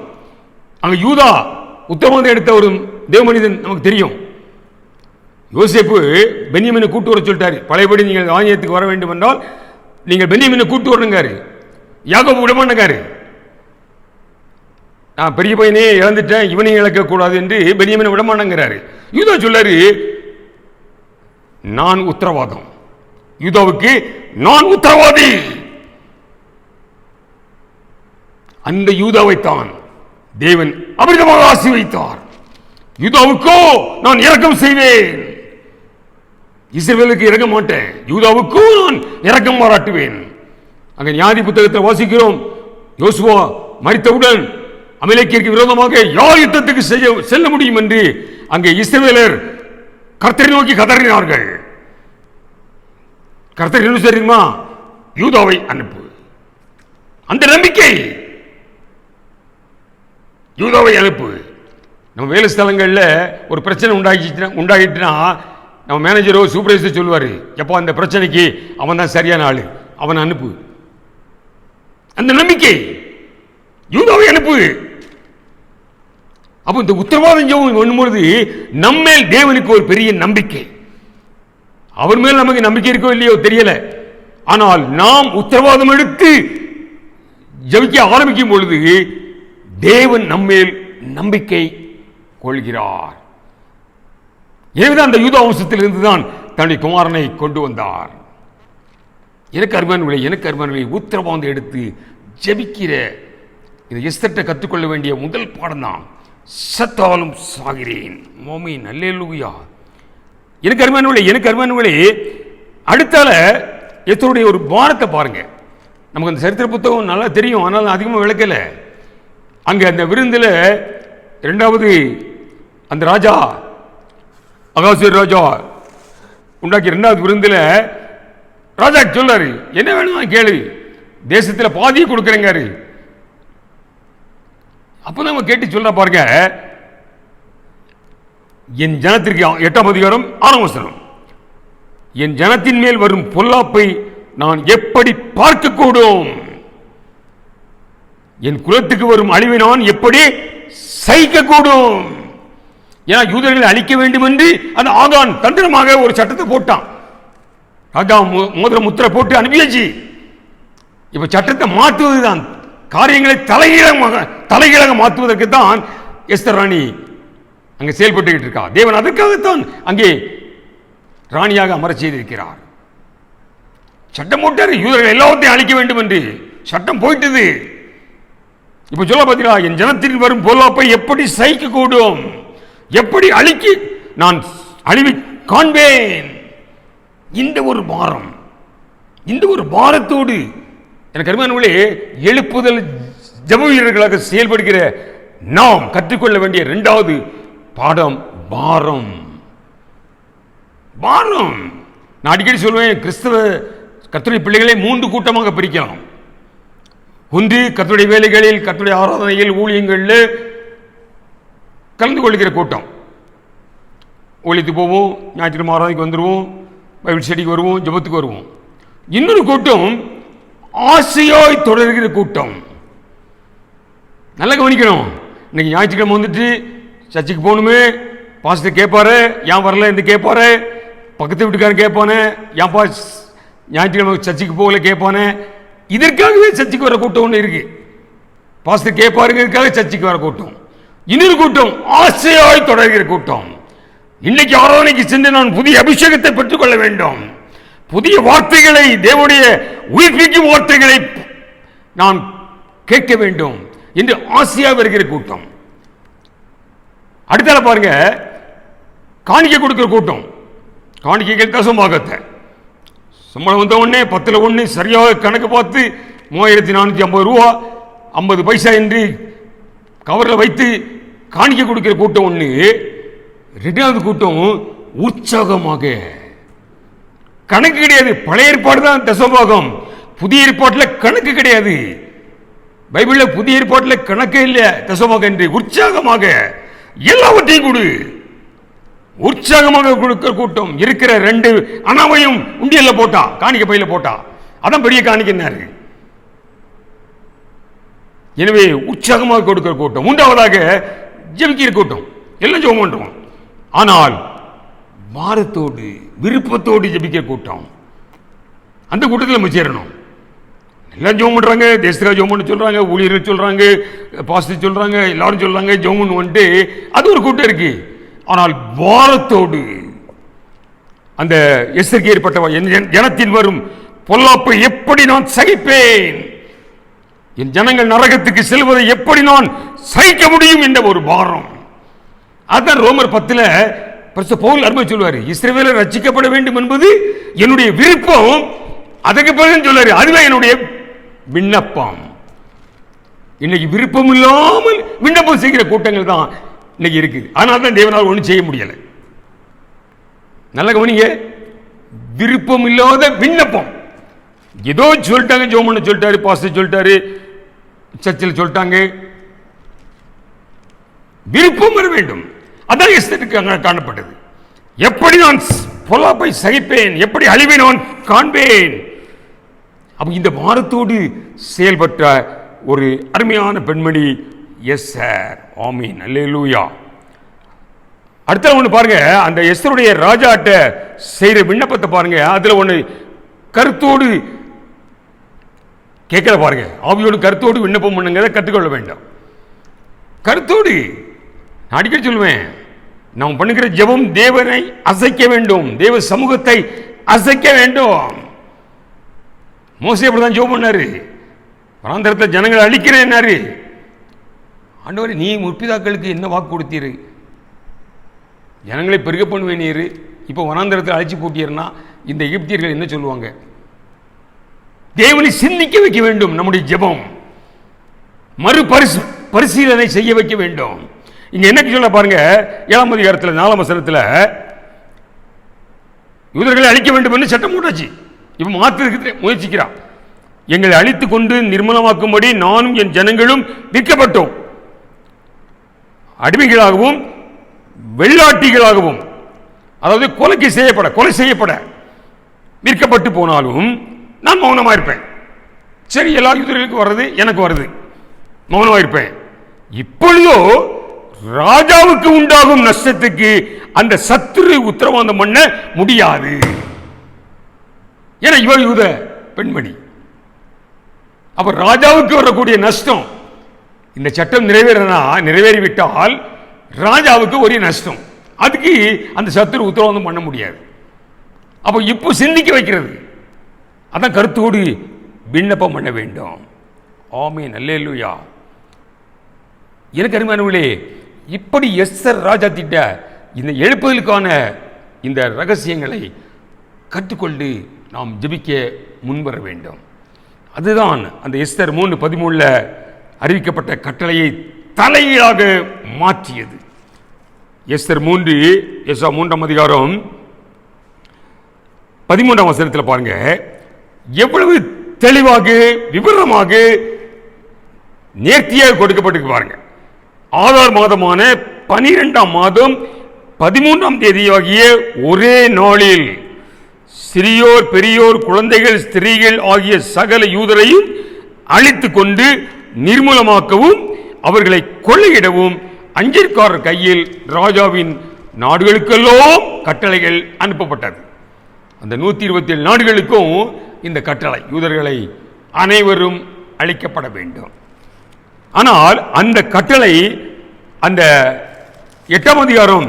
அங்க யூதா உத்தரவாதம் எடுத்த ஒரு தேவ மனிதன் நமக்கு தெரியும். யோசேப்பு பென்யமீனை கூட்டு வர சொல்லிட்டாரு. பழையபடி நீங்கள் ஆலயத்துக்கு வர வேண்டும் என்றால் நீங்கள் பென்யமீனை கூட்டு வரணுங்காரு. யாக்கோபு விடமாட்டேங்காரு. நான் பெரிய பையனே இழந்துட்டேன், இவனையும் இழக்கக்கூடாது என்று பென்யமீனை விடமாட்டேங்கிறாரு. யூதா சொல்லாரு, நான் உத்தரவாதம். யூதாவுக்கு நான் உத்தரவாதி. அந்த யூதாவைத்தான் தேவன் அமிர்தமாக ஆசீர்வதித்தார். யூதாவுக்கோ நான் இரக்கம் செய்வேன். இஸ்ரவேலுக்கு இறங்க மாட்டேன், யூதாவுக்கோ நான் இரக்கம் பாராட்டுவேன். அங்க நியாயாதி புத்தகத்தில் வாசிக்கிறோம், யோசுவா மரித்தவுடன் அமலேக்கிற்கு விரோதமாக யார் யுத்தத்துக்கு செல்ல முடியும் என்று அங்கே இஸ்ரவேலர் கர்த்தரை நோக்கி கதறினார்கள். கர்த்தர் என்ன தெரியுமா? யூதாவை அனுப்பு. அந்த நம்பிக்கை, யூதாவை அனுப்பு. நம்ம வேலை ஸ்தலங்களில் ஒரு பிரச்சனை உண்டாகிட்டுனா நம்ம மேனேஜரோ சூப்பர்வைசர் சொல்லுவார், எப்போ அந்த பிரச்சனைக்கு அவன் தான் சரியான ஆளு, அவனை அனுப்பு. அந்த நம்பிக்கை, யூதாவை அனுப்பு. அப்போ இந்த உத்தரவாதம் ஜெபம் பண்ணும்பொழுது நம்மேல் தேவனுக்கு ஒரு பெரிய நம்பிக்கை. அவர் மேல் நமக்கு நம்பிக்கை இருக்கோ இல்லையோ தெரியல, ஆனால் நாம் உத்தரவாதம் எடுத்து ஜெபிக்க ஆரம்பிக்கும் பொழுது தேவன் நம்மேல் நம்பிக்கை கொள்கிறார். எனவேதான் அந்த யூதா வம்சத்திலிருந்து தான் தன்னுடைய குமாரனை கொண்டு வந்தார். எனக்கு அருமையானவர்களே, உத்தரவாதம் எடுத்து ஜெபிக்கிற இதை எஸ்தர்ட்ட கற்றுக்கொள்ள வேண்டிய முதல் பாடம் தான். சத்தாலும் சாகிறேன். ஆமென், அல்லேலூயா. எனக்கு அருமையானவர்களே, அடுத்தால எத்தருடைய ஒரு பாரத்தை பாருங்க. நமக்கு அந்த சரித்திர புத்தகம் நல்லா தெரியும், ஆனால் அதிகமாக விளக்கல. அங்கே அந்த விருந்தில் இரண்டாவது அந்த ராஜா அகாசுவேர் ராஜா உண்டாக்கி இரண்டாவது விருந்தில் ராஜா சொல்லாரு, என்ன வேணும் கேளு, தேசத்தில் பாதியை கொடுக்குறேங்காரு. அப்போ நம்ம கேட்டு சொல்ற பாருங்க, என் ஜனத்திற்கு 8ஆம் அதிகாரம் 6ஆம் வசனம், என் ஜனத்தின் மேல் வரும் பொல்லாப்பை நான் எப்படி பார்க்க கூடும்? என் குலத்துக்கு வரும் அழிவை நான் எப்படி சகிக்க கூடும்? ஏன்னா யூதர்களை அழிக்க வேண்டும் என்று அந்த ஆகான் தந்திரமாக ஒரு சட்டத்தை போட்டான். ராஜா மோதிர முத்திரை போட்டு அனுப்பியாச்சு. இப்ப சட்டத்தை மாற்றுவதுதான், காரியங்களை தலைகீழாக மாற்றுவதற்கு தான் எஸ்தர் ராணி அங்கே செயல்பட்டு இருக்கா. தேவன் அதற்காகத்தான் அங்கே ராணியாக அமர செய்திருக்கிறார். சட்டம் போட்டாரு, யூதர்கள் எல்லாத்தையும் அழிக்க வேண்டும் என்று சட்டம் போயிட்டது. இப்ப சொல்ல பார்த்தீங்களா, என் ஜனத்தில் வரும் பொல்லாப்பை எப்படி சகிக்க கூடும்? எப்படி அழிக்க நான் அழிவை காண்பேன்? இந்த ஒரு பாரம், இந்த ஒரு பாரத்தோடு எனக்கு அருமையானவர்களே, எழுப்புதல் ஜெப வீரர்களாக செயல்படுகிற நாம் கற்றுக்கொள்ள வேண்டிய இரண்டாவது பாடம் பாரம். பாரம். நான் அடிக்கடி சொல்வேன், கிறிஸ்தவ கர்த்தருடைய பிள்ளைகளை 3 கூட்டமாக பிரிக்கலாம். ஒன்று கர்த்தருடைய வேலைகளில், கர்த்தருடைய ஆராதனையில், ஊழியங்களில் கலந்து கொள்கிற கூட்டம். ஊழியத்துக்கு போவோம், ஞாயிற்றுக்கிழமை ஆராதனைக்கு வந்துடுவோம், பைபிள் ஸ்டடிக்கு வருவோம், ஜெபத்துக்கு வருவோம். இன்னொரு கூட்டம் ஆசையாய் தொடர்கிற கூட்டம். நல்லா கவனிக்கணும். இன்னைக்கு ஞாயிற்றுக்கிழமை வந்துட்டு சர்ச்சுக்கு போகணுமே, பாஸ்டர் கேட்பாரு, ஏன் வரல என்று கேட்பாரு, பக்கத்து வீட்டுக்காரன் கேட்பானே, ஏன்பா ஞாயிற்றுக்கிழமை சர்ச்சுக்கு போகல கேட்பானே. இதற்காகவே சர்ச்சுக்கு வர கூட்டம் ஒன்று இருக்கு. பாஸ்டர் கேட்பாருங்கிறதுக்காக சர்ச்சுக்கு வர கூட்டம். இன்னொரு கூட்டம் ஆசையாய் தொடர்கிற கூட்டம். இன்னைக்கு ஆராதனைக்கு சென்று நான் புதிய அபிஷேகத்தை பெற்றுக்கொள்ள வேண்டும், புதிய வார்த்தைகளை, தேவனுடைய உயிர்ப்பிக்கும் வார்த்தைகளை நான் கேட்க வேண்டும் என்று ஆசையாக வருகிற கூட்டம். அடுத்தால பாருங்க, காணிக்கை கொடுக்கிற கூட்டம். காணிக்கைகள் தசமாகத்தை சம்பளம் வந்த உடனே 10ல் 1 சரியாக கணக்கு பார்த்து 3450 ரூபா 50 பைசா என்று கவரில் வைத்து காணிக்கை கொடுக்கிற கூட்டம் ஒன்று. ரெண்டாவது கூட்டம் உற்சாகமாக, கணக்கு கிடையாது. பழைய ஏற்பாடு தான் தசபாகம், புதிய ஏற்பாட்டில் கணக்கு கிடையாது. பைபிளில் புதிய ஏற்பாட்டில் கணக்கே இல்லை தசபாகம் என்று. உற்சாகமாக எல்லாவற்றையும் கொடு, உற்சாகமாக கொடுக்கிற கூட்டம். இருக்கிற 2 அனாவையும் உண்டியல்ல போட்டா, காணிக்கை பையில போட்டா, அதான் பெரிய காணிக்கைன்னாரு. எனவே உற்சாகமாக கொடுக்கிற கூட்டம். மூன்றாவதாக ஜெபிக்கிற கூட்டம். எல்லாம் ஜெபம் பண்றோம், ஆனால் பாரத்தோடு விருப்பத்தோடு ஜெபிக்கிற கூட்டம். அந்த கூட்டத்தில் நம்ம சேரணும். எல்லாம் ஜெபம் பண்றாங்க, தேசத்துக்காக ஜெபம் பண்ண சொல்றாங்க, ஊழியர்கள் சொல்றாங்க, பாஸ்டர் சொல்றாங்க, எல்லாரும் சொல்றாங்க ஜெபம் பண்ணுவோன்ட்டு. அது ஒரு கூட்டம் இருக்கு. ஆனால் பாரத்தோடு அந்த எஸ்தருக்கு ஏற்பட்ட என் ஜனத்தின் வரும் பொல்லாப்பை எப்படி நான் சகிப்பேன், என் ஜனங்கள் நரகத்துக்கு செல்வதை எப்படி நான் சகிக்க முடியும் என்ற ஒரு பாரம். அதான் ரோமர் 10ல் பரிசுத்த பவுல் அருமை சொல்வாரு, இஸ்ரவேலர் ரட்சிக்கப்பட வேண்டும் என்பது என்னுடைய விருப்பம். அதுக்கு பிறகு சொல்வாரு, அதுவே என்னுடைய விண்ணப்பம். இன்னைக்கு விருப்பம் இல்லாமல் விண்ணப்பம் செய்கிற கூட்டங்கள் தான் இன்னைக்கு இருக்குது. ஆனால் தான் தேவனால் ஒன்றும் செய்ய முடியலை. நல்ல கவனிங்க, விருப்பம் இல்லாத விண்ணப்பம். ஏதோ சொல்லிட்டாங்க, ஜெபம் பண்ண சொல்லிட்டாரு, பாஸ்டர் சொல்லிட்டாரு, சர்ச்சில் சொல்லிட்டாங்க. விருப்பம் வர வேண்டும். அதான் எஸ்தருக்கு அங்கே காணப்பட்டது. எப்படி நான் பொல்லாப்பை சகிப்பேன், எப்படி அழிவை நான் காண்பேன். அப்ப இந்த மாரத்தோடு செயல்பட்ட ஒரு அருமையான பெண்மணி எஸ்தர். ஆமீன், அல்லேலூயா. அடுத்த ஒன்று பாருங்க, அந்த எஸ்தருடைய ராஜாட்ட செய்கிற விண்ணப்பத்தை பாருங்க. அதுல ஒன்று கருத்தோடு கேட்கல பாருங்க. ஆவியோடு கருத்தோடு விண்ணப்பம் பண்ணுங்கிறத கற்றுக்கொள்ள வேண்டும். கருத்தோடு நான் அடிக்கடி சொல்லுவேன், நாம் பண்ணுகிற ஜெபம் தேவனை அசைக்க வேண்டும், தேவ சமூகத்தை அசைக்க வேண்டும். மோசே அப்படிதான் ஜெபம் பண்ணாரு. வனாந்தரத்தில் ஜனங்களை அழிக்கிறேன்னாரு. ஆண்டவரே, நீ முற்பிதாக்களுக்கு என்ன வாக்கு கொடுத்தீரு? ஜனங்களை பெருக பண்ணுவேன். இப்போ வனாந்தரத்தில் அழிச்சு போட்டீர்னா இந்த எகிப்தியர்கள் என்ன சொல்லுவாங்க? தேவனை சிந்திக்க வைக்க வேண்டும். நம்முடைய ஜெபம் பரிசீலனை செய்ய வைக்க வேண்டும். இங்க என்ன சொல்ல பாருங்க, 7ஆம் அதிகாரத்தில் 4ஆம் வசனத்தில் யூதர்களை அழிக்க வேண்டும் என்று சட்டம் போட்டாச்சு. இவன் மாத்திருக்கு முயற்சிக்கிறான். எங்களை அழித்துக் கொண்டு நிர்மூலமாக்கும்படி நானும் என் ஜனங்களும் விற்கப்பட்டோம், அடிமைகளாகவும் வெள்ளாட்டிகளாகவும், அதாவது கொலை செய்யப்பட விற்கப்பட்டு போனாலும் நான் மௌனமாக இருப்பேன். சரி, எல்லா யூதர்களுக்கும் வர்றது எனக்கு வருது, மௌனமாக இருப்பேன். இப்பொழுதோ ராஜாவுக்கு உண்டாகும் நஷ்டத்துக்கு அந்த சத்துரு உத்தரவாதம் பண்ண முடியாது. ஏன்னா இவர் யூத பெண்மணி. அப்ப ராஜாவுக்கு வரக்கூடிய நஷ்டம், இந்த சட்டம் நிறைவேறிவிட்டால் ராஜாவுக்கு ஒரு நஷ்டம், அதுக்கு அந்த சத்துரு உத்தரவாதம் பண்ண முடியாது. அப்ப இப்போ சிந்திக்க வைக்கிறது, அதான் கருத்தோடு விண்ணப்பம் பண்ண வேண்டும். ஆமீன், அல்லேலூயா. எனக்கு அருமையானவர்களே, இப்படி எஸ்தர் ராஜா திட்ட இந்த எழுப்புதலுக்கான இந்த ரகசியங்களை கற்றுக்கொண்டு நாம் ஜெபிக்க முன்வர வேண்டும். அதுதான் அந்த எஸ்தர் 3:13 அறிவிக்கப்பட்ட கட்டளையை தலையாக மாற்றியது. எஸ்தர் 3ஆம் அதிகாரம் 13ஆம் வசனத்தில் பாருங்க, எவ்வளவு தெளிவாக விவரமாக நேர்த்தியாக கொடுக்கப்பட்டிருக்கு பாருங்க. ஆதார் மாதமான 12ஆம் மாதம் 13ஆம் தேதியாகிய ஒரே நாளில் சிறியோர் பெரியோர் குழந்தைகள் ஸ்திரீகள் ஆகிய சகல யூதரையும் அழித்துக் கொண்டு நிர்மூலமாக்கவும் அவர்களை கொள்ளையிடவும் அஞ்சற்காரர் கையில் ராஜாவின் நாடுகளுக்கெல்லாம் கட்டளைகள் அனுப்பப்பட்டது. அந்த 127 நாடுகளுக்கும் இந்த கட்டளை, யூதர்களை அனைவரும் அழிக்கப்பட வேண்டும். ஆனால் அந்த கட்டளை அந்த 8ஆம் அதிகாரம்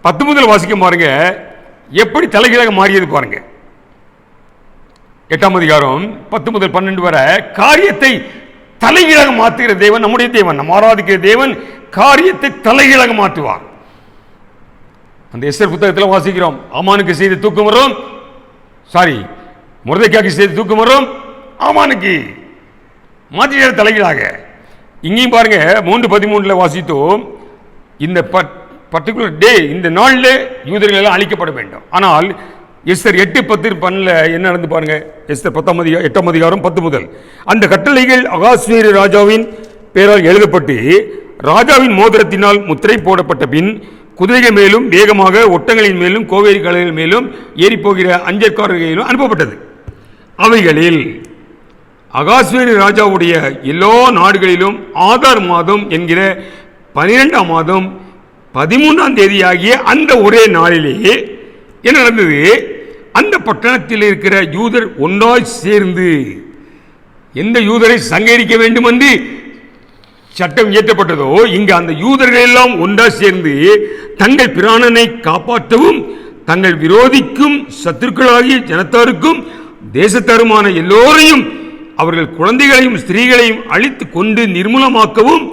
10 முதல் வாசிக்க பாருங்க, எப்படி தலைகீழாக மாறியது பாருங்க. 8ஆம் அதிகாரம் 10 முதல் 12 வரை காரியத்தை தலைகீழாக மாற்றுகிற தேவன் நம்முடைய தேவன், நம்ம ஆராதிக்கிற தேவன் காரியத்தை தலைகீழாக மாற்றுவார். அந்த எஸ்தர் புத்தகத்தில் வாசிக்கிறோம், ஆமானுக்கு செய்த தூக்கம் வரும், மொர்தெக்காய்க்கு செய்த தூக்கம் வரும், ஆமானுக்கு மாற்றிய தலைகீழாக. இங்கேயும் பாருங்க 3:13 வாசித்தோம், இந்த பர்டிகுலர் டே, இந்த நாளில் யூதர்கள் எல்லாம் அழிக்கப்பட வேண்டும். ஆனால் எஸ்தர் 8:10-12 என்ன நடந்து பாருங்க. எஸ்தர் 8ஆம் அதிகாரம் 10 முதல் அந்த கட்டளைகள் அகாஸ்வேரு ராஜாவின் பெயரால் எழுதப்பட்டு ராஜாவின் மோதிரத்தினால் முத்திரை போடப்பட்ட பின் குதிரைகள் மேலும் வேகமாக ஒட்டங்களின் மேலும் கோவேரி கலைகள் மேலும் ஏறி போகிற அஞ்சற்காரர்களிலும் அனுப்பப்பட்டது. அவைகளில் அகாஸ்வேரு ராஜாவுடைய எல்லா நாடுகளிலும் ஆதார் மாதம் என்கிற 12ஆம் மாதம் 13ஆம் தேதியாகிய அந்த ஒரே நாளிலேயே என்ன நடந்தது? அந்த பட்டணத்தில் இருக்கிற யூதர் ஒன்றாய் சேர்ந்து எந்த யூதரை சங்கரிக்க வேண்டும் என்று சட்டம் இயற்றப்பட்டதோ, இங்கு அந்த யூதர்கள் எல்லாம் ஒன்றாய் சேர்ந்து தங்கள் பிராணனை காப்பாற்றவும் தங்கள் விரோதிக்கும் சத்துருக்களாகிய ஜனத்தாருக்கும் தேசத்தாருமான எல்லோரையும் அவர்கள் குழந்தைகளையும் ஸ்திரீகளையும் அழித்து கொண்டு நிர்மூலமாக்கவும்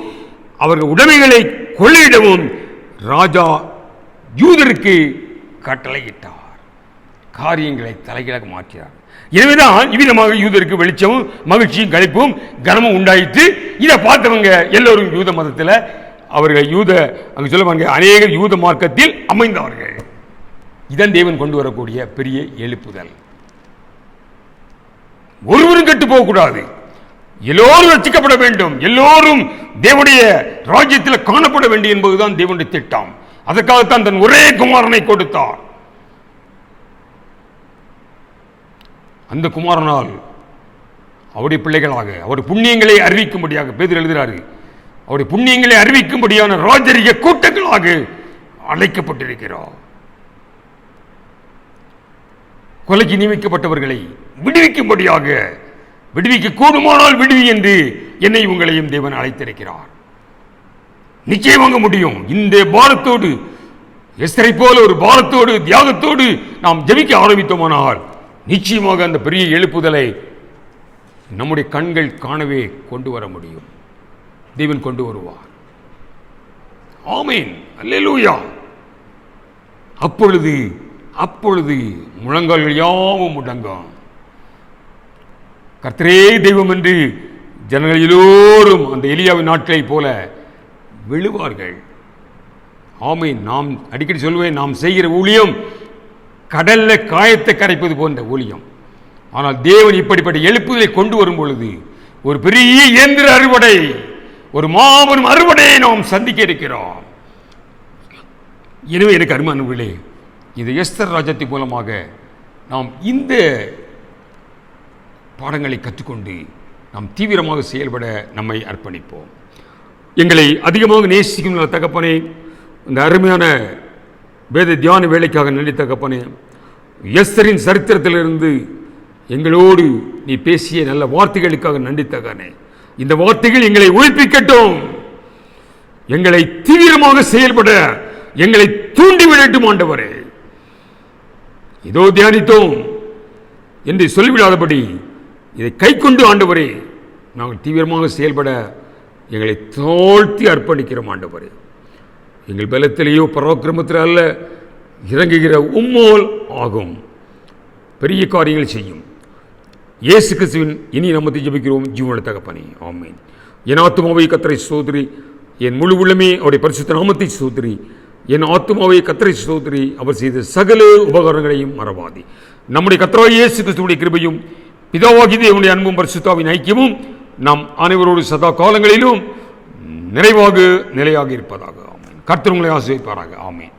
அவர்கள் உடைமைகளை கொள்ளையிடவும் ராஜா யூதருக்கு கட்டளையிட்டார். காரியங்களை தலைகீழாக மாற்றினார். எனவேதான் இவ்விதமாக யூதருக்கு வெளிச்சமும் மகிழ்ச்சியும் களிப்பும் கனமும் உண்டாயிற்று. இதை பார்த்தவங்க எல்லோரும் யூத மதத்தில் அவர்கள் அங்கு சொல்லுவாங்க, அநேக யூத மார்க்கத்தில் அமைந்தார்கள். இதன் தேவன் கொண்டு வரக்கூடிய பெரிய எழுப்புதல். ஒருவரும் கெட்டு போகக்கூடாது, எல்லோரும் ரட்சிக்கப்பட வேண்டும், எல்லோரும் தேவனுடைய ராஜ்யத்தில் காணப்பட வேண்டும் என்பதுதான் தேவனுடைய திட்டம். அதற்காகத்தான் தன் ஒரே குமாரனை கொடுத்தார். அந்த குமாரனால் அவருடைய பிள்ளைகளாக அவருடைய புண்ணியங்களை அறிவிக்கும்படியாக பேதுரு எழுதுகிறாரு, அவருடைய புண்ணியங்களை அறிவிக்கும்படியான ராஜரிக கூட்டங்களாக அழைக்கப்பட்டிருக்கிறார். கொலைக்கு நியமிக்கப்பட்டவர்களை விடுவிக்கும்படியாக, விடுவிக்க கூடுமானால் விடுவி என்று என்னை உங்களையும் தேவன் அழைத்திருக்கிறார். நிச்சயமாக முடியும். இந்த பாரத்தோடு, எஸ்தரை போல ஒரு பாரத்தோடு, தியாகத்தோடு நாம் ஜெபிக்க ஆரம்பித்தோமானால் நிச்சயமாக அந்த பெரிய எழுப்புதலை நம்முடைய கண்கள் காணவே கொண்டு வர முடியும். தேவன் கொண்டு வருவார். ஆமென், அல்லேலூயா. அப்பொழுது முழங்கால்கள் யாவும் முடங்கும். கர்த்தரே தெய்வம் என்று ஜனங்கள் எல்லோரும் அந்த எலியாவின் நாட்களை போல விழுவார்கள். ஆமென். நாம் அடிக்கடி சொல்வேன், நாம் செய்கிற ஊழியம் கடல்ல காயத்தை கரைப்பது போன்ற ஊழியம். ஆனால் தேவன் இப்படிப்பட்ட எழுப்புதலை கொண்டு வரும் பொழுது ஒரு பெரிய இயந்திர அறுவடை, ஒரு மாபெரும் அறுவடையை நாம் சந்திக்க இருக்கிறோம். எனவே எனக்கு அருமையானவர்களே, இந்த எஸ்தர் ராஜ்யத்தின் மூலமாக நாம் இந்த பாடங்களை கற்றுக்கொண்டு நாம் தீவிரமாக செயல்பட நம்மை அர்ப்பணிப்போம். எங்களை அதிகமாக நேசிக்கும் நல்ல தகப்பனே, இந்த அருமையான வேத தியான வேலைக்காக நன்றி தகப்பனே. எஸ்தரின் சரித்திரத்திலிருந்து எங்களோடு நீ பேசிய நல்ல வார்த்தைகளுக்காக நன்றி தகப்பனே. இந்த வார்த்தைகள் எங்களை உயிர்ப்பிக்கட்டும், எங்களை தீவிரமாக செயல்பட எங்களை தூண்டிவிடட்டும் ஆண்டவரே. இதோ தியானித்தோம் என்று சொல்லிவிடாதபடி இதை கை கொண்டு ஆண்டவரே நாங்கள் தீவிரமாக செயல்பட எங்களை தாழ்த்தி அர்ப்பணிக்கிறோம் ஆண்டவரே. எங்கள் பலத்திலேயோ பராக்கிரமத்தில் அல்ல, இறங்குகிற உம்மோல் ஆகும். பெரிய காரியங்கள் செய்யும். இயேசு கிறிஸ்துவின் இனி நாமத்தை ஜெபிக்கிறோம் ஜீவனுள்ள தகப்பனே, ஆமென். என் ஆத்துமாவை கர்த்தரை ஸ்தோத்திரி, என் முழு உள்ளமே அவருடைய பரிசுத்த நாமத்தை ஸ்தோத்திரி. என் ஆத்துமாவை கர்த்தரை ஸ்தோத்திரி, அவர் செய்த சகல உபகாரங்களையும் மறவாதே. நம்முடைய கர்த்தராகிய இயேசு கிறிஸ்துவுடைய கிருபையும் பிதாவாகிய தேவனுடைய அன்பும் பரிசுத்தாவின் ஐக்கியமும் நாம் அனைவரோடு சதா காலங்களிலும் நிறைவாக நிலையாக இருப்பதாக. ஆமென். கர்த்தர் உங்களை ஆசீர்வதிப்பாராக. ஆமென்.